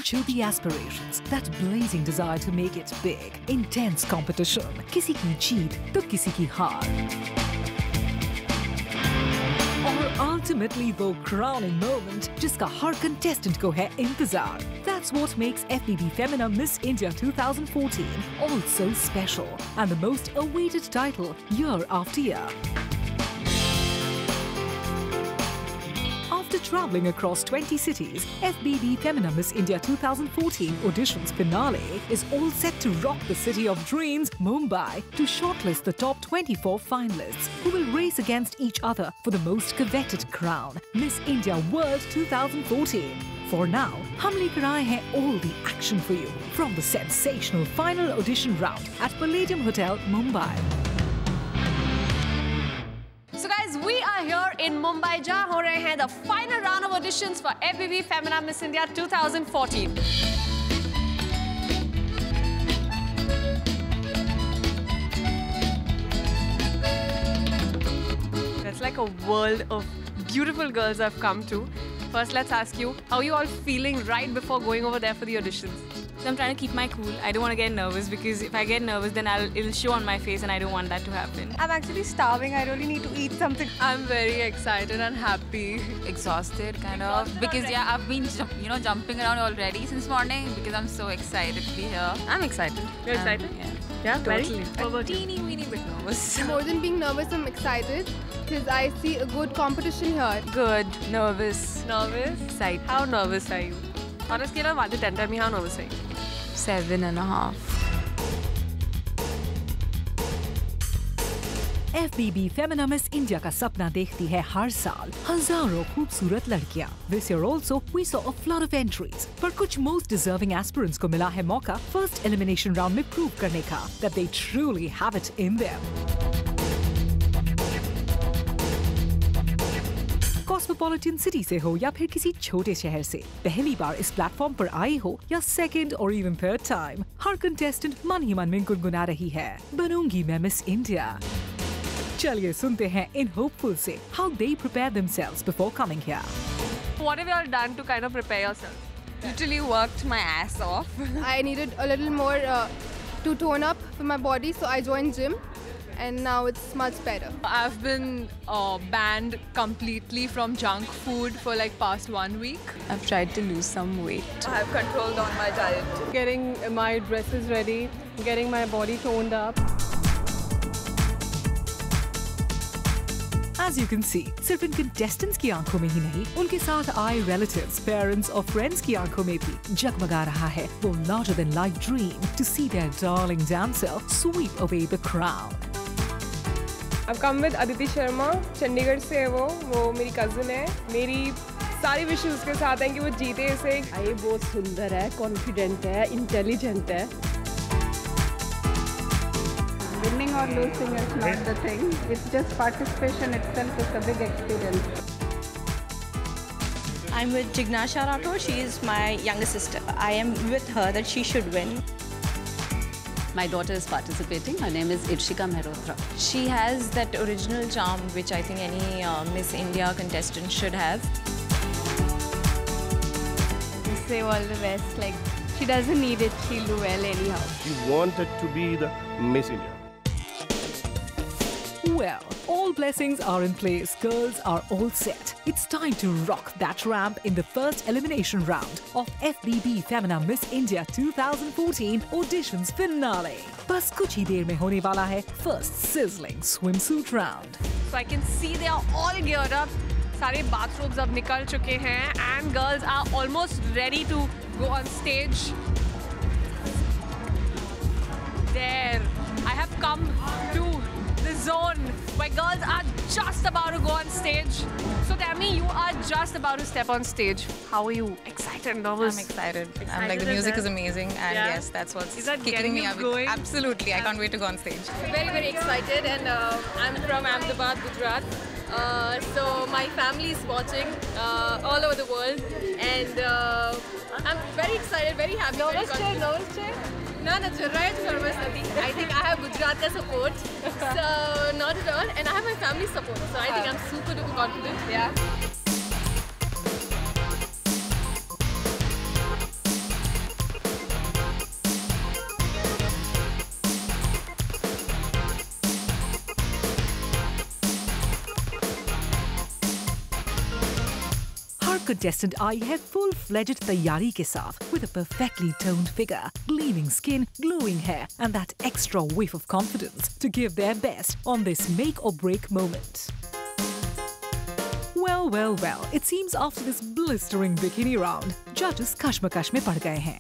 chill the aspirations, that blazing desire to make it big. Intense competition. किसी की जीत तो किसी की हार. Or ultimately वो crowning moment जिसका हर contestant को है इंतजार. That's what makes FBB Femina Miss India 2014 all so special and the most awaited title year after year. After travelling across 20 cities, FBB Femina Miss India 2014 auditions finale is all set to rock the city of dreams, Mumbai, to shortlist the top 24 finalists who will race against each other for the most coveted crown, Miss India World 2014. For now, hum lekar aaye hain all the action for you from the sensational final audition round at Palladium Hotel, Mumbai. So guys, we are here in Mumbai जहाँ हो रहे हैं the final round of auditions for FBB Femina Miss India 2014. It's like a world of beautiful girls I've come to. First, let's ask you, how are you all feeling right before going over there for the auditions? So I'm trying to keep my cool. I don't want to get nervous because if I get nervous, then it'll show on my face and I don't want that to happen. I'm actually starving. I really need to eat something. I'm very excited and happy. Exhausted, kind of. Because, yeah, I've been, jumping around already since morning because I'm so excited to be here. I'm excited. You're excited? Yeah, totally. A teeny bit nervous. More than being nervous, I'm excited because I see a good competition here. Good. Nervous. Nervous? Excited. How nervous are you? On a scale of 1 to 10, tell me how nervous are you? 7.5. FBB Femina Miss India का सपना देखती है हर साल हजारों खूबसूरत लड़कियां. This year also we saw a flood of entries, पर कुछ most deserving aspirants को मिला है मौका first elimination round में prove करने का that they truly have it in them. Cosmopolitan city से हो या फिर किसी छोटे शहर से पहली बार इस प्लेटफॉर्म पर आई हो या सेकंड और इवन थर्ड टाइम, हर कंटेस्टेंट मन ही मन में गुनगुना रही है, बनूंगी मैं मिस इंडिया. चलिए सुनते हैं इन होपफुल से how they prepare themselves before coming here. What have you all done to kind of prepare yourselves? Literally worked my ass off. I needed a little more to tone up for my body, so I joined gym. And now it's much better. I've been banned completely from junk food for like past 1 week. I've tried to lose some weight. I've controlled on my diet. Getting my dresses ready, getting my body toned up. As you can see, सिर्फ इन contestants की आंखों में ही नहीं, उनके साथ आए relatives, parents और friends की आंखों में भी जगमगा रहा है वो larger than life dream to see their darling damsel sweep away the crown. I've come with Aditi Sharma, Chandigarh से है वो मेरी cousin है. मेरी सारी wishes उसके साथ हैं कि वो जीते इसे. ये बहुत सुंदर है, confident है, intelligent है. Winning or losing is not the thing. It's just participation itself is a big experience. I'm with Jignasha Rathore. She is my younger sister. I am with her that she should win. My daughter is participating. Her name is Irshika Mehrotra. She has that original charm which I think any Miss India contestant should have. Say all the best. Like, she doesn't need it. She'll do well anyhow. She wanted to be the Miss India. Well, all blessings are in place. Girls are all set. It's time to rock that ramp in the first elimination round of FBB Femina Miss India 2014 auditions finale. बस कुछ ही देर में होने वाला है first sizzling swimsuit round. So I can see they are all geared up. सारे bathrobes अब निकल चुके हैं and girls are almost ready to go on stage. There, I have come to the zone where girls are just about to go on stage. So tell me, you are just about to step on stage. How are you? Excited, nervous? I'm excited. I'm like, the music is amazing and yes, that's what's kicking me up. Absolutely, I can't wait to go on stage. Very, very excited and I'm from Ahmedabad, Gujarat. So my family is watching all over the world and I'm very excited, very happy. Nervous chair? No, right nervous. I think I have Gujarat support, so not at all. And I have my family support, so I think I'm super duper confident. Yeah. contestant आई है full-fledged तैयारी के साथ with a perfectly toned figure, gleaming skin, glowing hair and that extra whiff of confidence to give their best on this make or break moment. Well, it seems after this blistering bikini round, judges कश्मकश में पड़ गए हैं.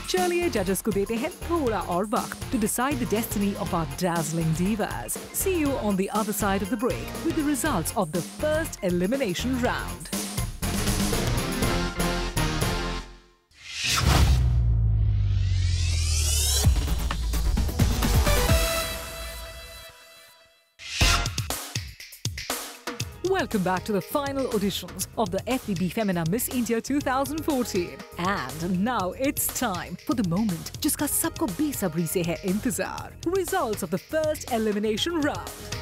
चलिए जजेस को देते हैं थोड़ा और वक्त to decide the destiny of our dazzling divas. See you on the other side of the break with the results of the first elimination round. Welcome back to the final auditions of the FBB Femina Miss India 2014. And now it's time for the moment जिसका सबको बेसब्री से है इंतजार. Results of the first elimination round.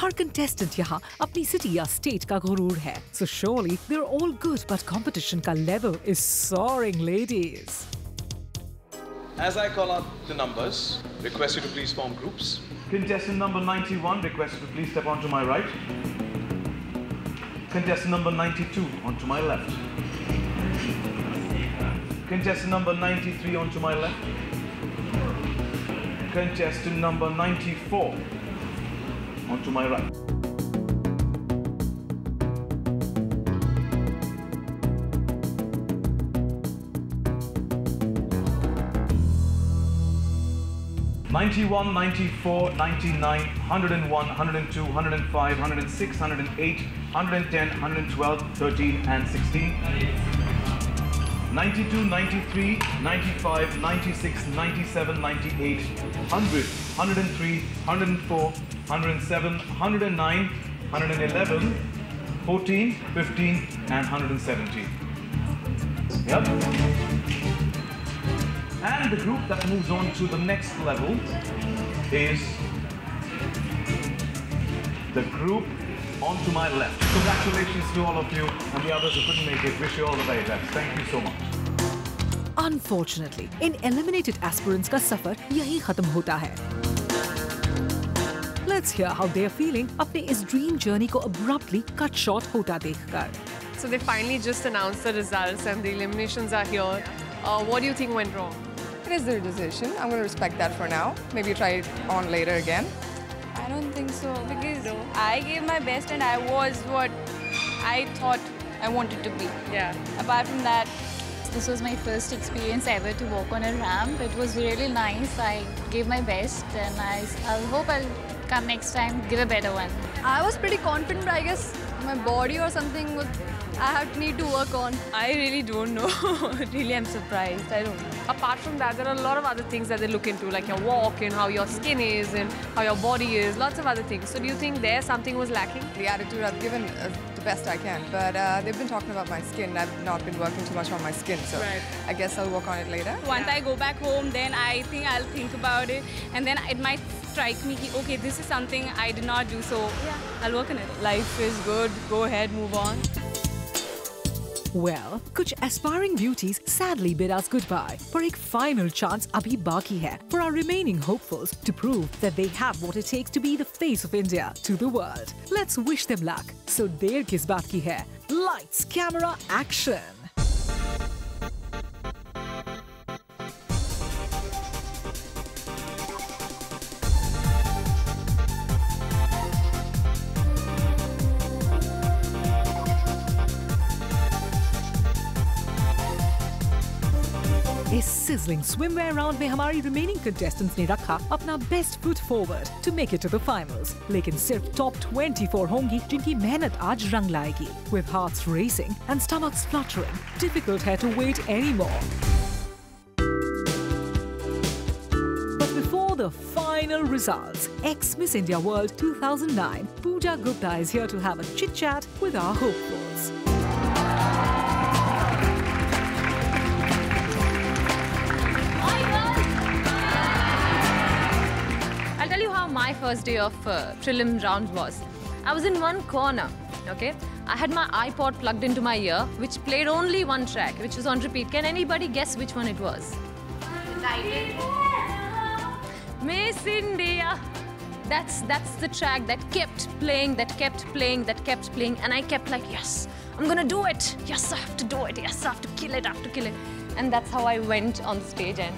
Her contestant यहाँ अपनी city या state का गुरूर है. So surely they're all good, but competition का level is soaring, ladies. As I call out the numbers, request you to please form groups. Contestant number 91, request you to please step onto my right. Contestant number 92 onto my left. Contestant number 93 onto my left. Contestant number 94 onto my right. '91, '94, '99, 101, 102, 105, 106, 108, 110, 112, 13 and 16. 92, 93, 95, 96, 97, 98, 100, 103, 104, 107, 109, 111, 14, 15 and 117. Yep. And the group that moves on to the next level is the group onto my left. Congratulations to all of you and the others who couldn't make it. Wish you all the very best. Thank you so much. Unfortunately, in eliminated aspirants का सफर यही खत्म होता है. Let's hear how they are feeling अपने इस dream journey को abruptly cut short होता देखकर. So they finally just announced the results and the eliminations are here. What do you think went wrong? It is their decision. I'm going to respect that for now. Maybe try it on later again. I don't think so because I gave my best and I was what I thought I wanted to be. Yeah. Apart from that, this was my first experience ever to walk on a ramp. It was really nice. I gave my best and I hope I'll come next time, give a better one. I was pretty confident, but I guess my body or something I need to work on. I really don't know. Really, I'm surprised. I don't know. Apart from that, there are a lot of other things that they look into, like your walk and how your skin is and how your body is, lots of other things. So do you think there something was lacking? The attitude I've given the best I can, but they've been talking about my skin. I've not been working too much on my skin, so I guess I'll work on it later. Once I go back home, then I think I'll think about it and then it might strike me, okay, this is something I did not do, so yeah, I'll work on it. Life is good. Go ahead, move on. Well, कुछ aspiring beauties sadly bid us goodbye. पर एक final chance अभी बाकी है for our remaining hopefuls to prove that they have what it takes to be the face of India to the world. Let's wish them luck. So देर किस बात की है? Lights, camera, action. इस sizzling swimwear round में हमारी remaining contestants ने रखा अपना best foot forward to make it to the finals. लेकिन सिर्फ top 24 होंगी जिनकी मेहनत आज रंग लाएगी. With hearts racing and stomachs fluttering, difficult है to wait anymore. But before the final results, ex-Miss India World 2009, Pooja Gupta is here to have a chit-chat with our hopefuls. My first day of prelim round was. I was in one corner, okay? I had my iPod plugged into my ear, which played only one track, which was on repeat. Can anybody guess which one it was? Miss India. That's the track that kept playing, and I kept like, yes, I'm gonna do it. Yes, I have to do it. Yes, I have to kill it. And that's how I went on the stage, and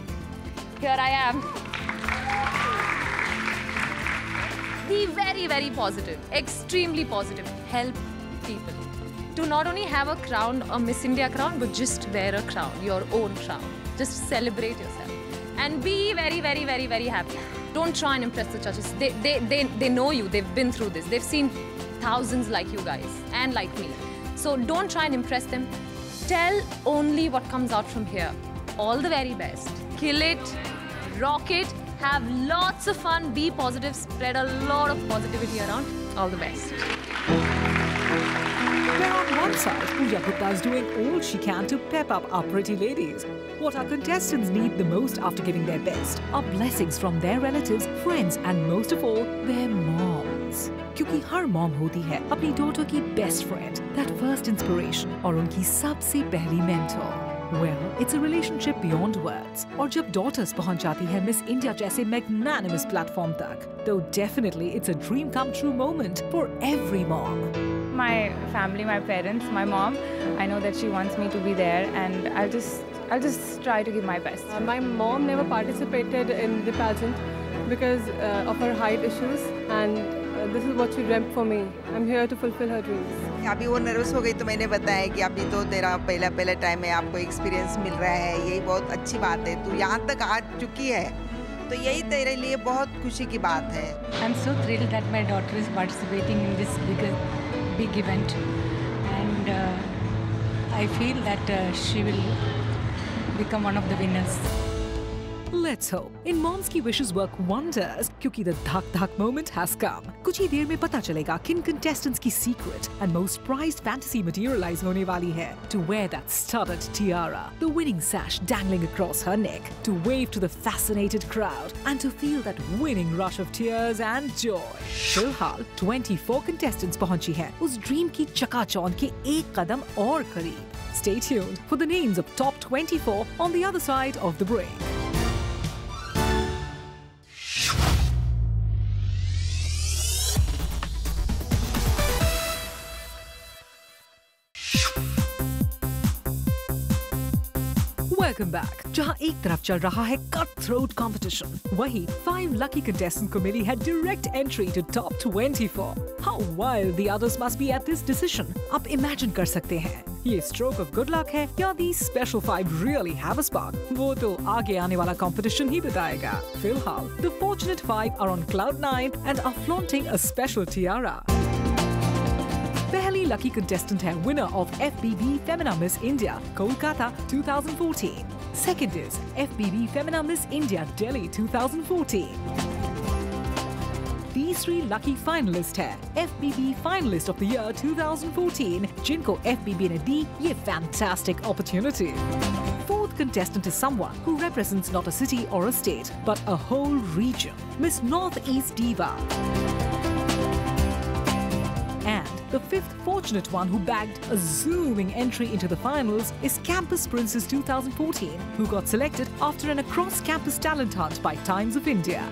here I am. Be very, very positive, extremely positive. Help people to not only have a crown, a Miss India crown, but just wear a crown, your own crown. Just celebrate yourself and be very, very, very, very happy. Don't try and impress the judges. They know you. They've been through this. They've seen thousands like you guys and like me. So don't try and impress them. Tell only what comes out from here. All the very best. Kill it, rock it, have lots of fun, be positive, spread a lot of positivity around. All the best. Where on one side, Pooja Gupta is doing all she can to pep up our pretty ladies. What our contestants need the most after giving their best are blessings from their relatives, friends and most of all, their moms. क्योंकि her mom होती है अपनी daughter की best friend, that first inspiration और उनकी सबसे पहली mentor. Well, it's a relationship beyond words. और जब daughters पहुंच जाती है मिस इंडिया जैसे magnanimous platform तक, though definitely it's a dream come true moment for every mom. My family, my parents, my mom, I know that she wants me to be there, and I'll just try to give my best. My mom never participated in the pageant because of her height issues, and this is what she dreamt for me. I'm here to fulfill her dreams. अभी वो nervous हो गई तो मैंने बताया कि अभी तो तेरा पहला टाइम है, आपको एक्सपीरियंस मिल रहा है, यही बहुत अच्छी बात है, तू यहाँ तक आ चुकी है, तो यही तेरे लिए बहुत खुशी की बात है. I'm so thrilled that my daughter is participating in this big event, and I feel that she will become one of the winners. Let's hope in moms की wishes work wonders, क्योंकि the dhak moment has come. कुछ ही देर में पता चलेगा किन contestants की secret and most prized fantasy materialize होने वाली है. To wear that studded tiara, the winning sash dangling across her neck, to wave to the fascinated crowd, and to feel that winning rush of tears and joy. फिलहाल 24 contestants पहुंची हैं उस dream की चकाचौंध के एक कदम और करीब. Stay tuned for the names of top 24 on the other side of the break. Welcome back. जहां एक तरफ चल रहा है कट थ्रोट कॉम्पिटिशन, वहीं 5 lucky contestants को मिली है direct entry to top 24. How wild the others must be at this decision. आप imagine कर सकते हैं ये stroke of good luck है या these special 5 really have a spark. वो तो आगे आने वाला competition ही बताएगा. फिलहाल the fortunate 5 are on cloud 9 and are flaunting a special tiara. पहली lucky contestant है winner of FBB Femina Miss India Kolkata 2014. Second is FBB Femina Miss India Delhi 2014. तीसरी lucky finalist है FBB Finalist of the Year 2014, जिनको FBB ने दी ये fantastic opportunity. Fourth contestant is someone who represents not a city or a state, but a whole region, Miss Northeast Diva. And the fifth fortunate one who bagged a zooming entry into the finals is Campus Princess 2014, who got selected after an across-campus talent hunt by Times of India.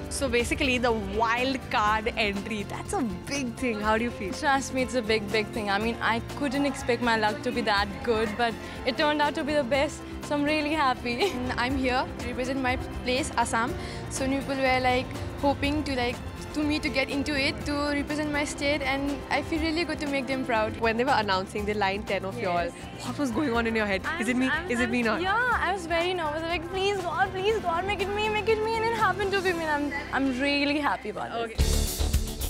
So basically the wild card entry, that's a big thing. How do you feel? Trust me, it's a big thing. I mean, I couldn't expect my luck to be that good, but it turned out to be the best. So I'm really happy. I'm here to represent my place, Assam. So people were like hoping to me to get into it, to represent my state, and I feel really good to make them proud. When they were announcing the line 10 of yours, what was going on in your head? Is it me? Is it me not? Yeah, I was very nervous. I was like, please God, make it me, and it happened to be me. And I'm really happy about it.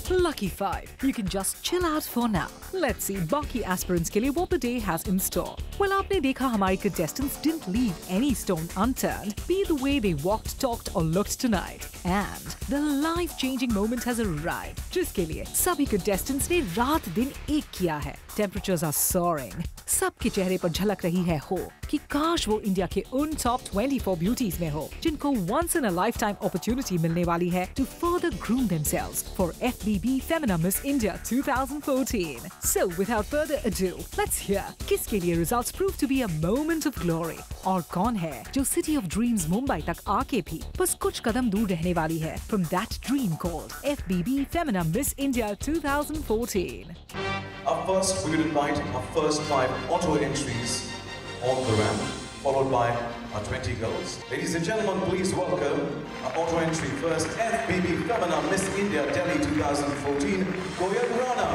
Lucky 5. You can just chill out for now. Let's see बाकी aspirants के लिए what the day has in store. Well, आपने देखा हमारे contestants didn't leave any stone unturned, be the way they walked, talked or looked tonight. And the life-changing moment has arrived, जिसके लिए सभी contestants ने रात दिन एक किया है. Temperatures are soaring. सबके चेहरे पर झलक रही है होप कि काश वो इंडिया के उन टॉप 24 ब्यूटीज में हो जिनको once in a lifetime opportunity मिलने वाली है to further groom themselves for FBB Femina Miss India 2014. So without further ado, let's hear किसके लिए results prove to be a moment of glory और कौन है जो City of Dreams मुंबई तक आके भी बस कुछ कदम दूर रहने वाली है from that dream called FBB Femina Miss India 2014. Up first, we will invite our first 5 auto entries on the ramp, followed by our 20 girls. Ladies and gentlemen, please welcome our auto entry first, FBB Femina Miss India Delhi 2014, Koyal Rana.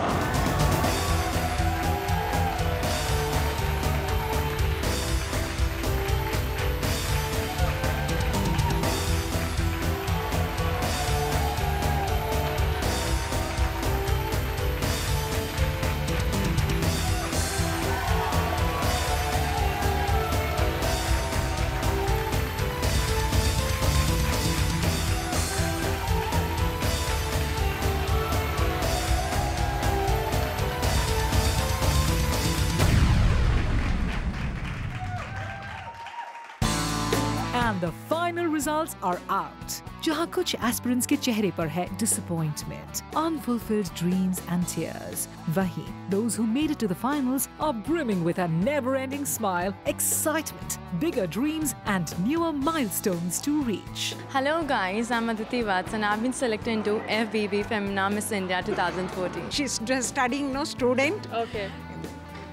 And the final results are out. जहाँ कुछ aspirants के चेहरे पर है disappointment, unfulfilled dreams and tears. वहीं those who made it to the finals are brimming with a never-ending smile, excitement, bigger dreams and newer milestones to reach. Hello guys, I'm Aditi Vats and I've been selected into FBB Femina Miss India 2014. She's just studying, no student. Okay.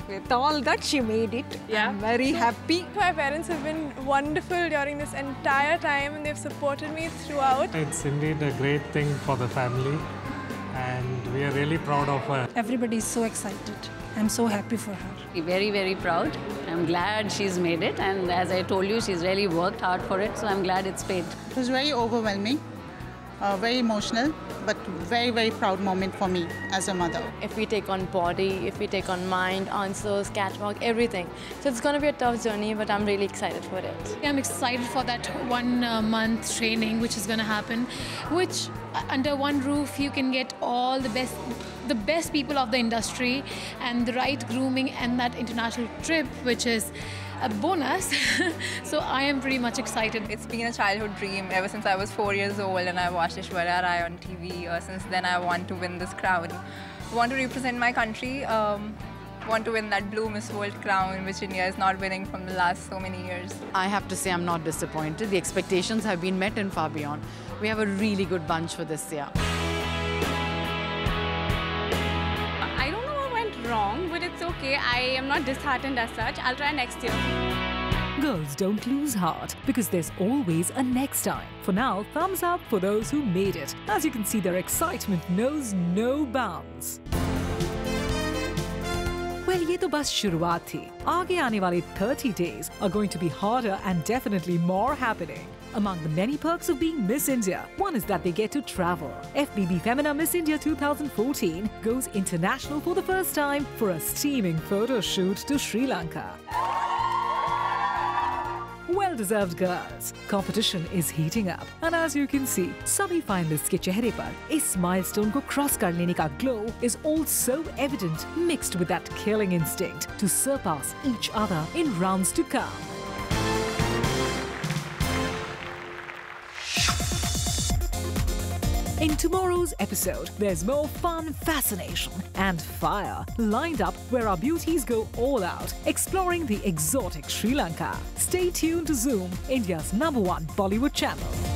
With all that, she made it. Yeah. I'm very happy. My parents have been wonderful during this entire time and they've supported me throughout. It's indeed a great thing for the family and we are really proud of her. Everybody is so excited. I'm so happy for her. Very, very proud. I'm glad she's made it, and as I told you, she's really worked hard for it, so I'm glad it's paid. It was very overwhelming, very emotional, but very, very proud moment for me as a mother. If we take on body, if we take on mind, answers, catwalk, everything. So it's going to be a tough journey, but I'm really excited for it. I'm excited for that 1 month training which is going to happen, which under one roof you can get all the best people of the industry and the right grooming and that international trip, which is a bonus. So I am pretty much excited. It's been a childhood dream ever since I was 4 years old and I watched Aishwarya Rai on TV. Since then I want to win this crown. Want to represent my country. Want to win that blue Miss World crown which India is not winning from the last so many years. I have to say I'm not disappointed. The expectations have been met and far beyond. We have a really good bunch for this year. I don't know what went wrong, but it's okay. I am not disheartened as such. I'll try next year. Girls, don't lose heart because there's always a next time. For now, thumbs up for those who made it. As you can see, their excitement knows no bounds. Well, ये तो बस शुरुआत थी. आगे आने वाले 30 days are going to be harder and definitely more happening. Among the many perks of being Miss India, one is that they get to travel. FBB Femina Miss India 2014 goes international for the first time for a steaming photo shoot to Sri Lanka. Well-deserved, girls. Competition is heating up, and as you can see, सभी finalists के चेहरे पर इस milestone को cross कर लेने का glow is all so evident, mixed with that killing instinct to surpass each other in rounds to come. In tomorrow's episode, there's more fun, fascination and fire lined up where our beauties go all out, exploring the exotic Sri Lanka. Stay tuned to Zoom, India's #1 Bollywood channel.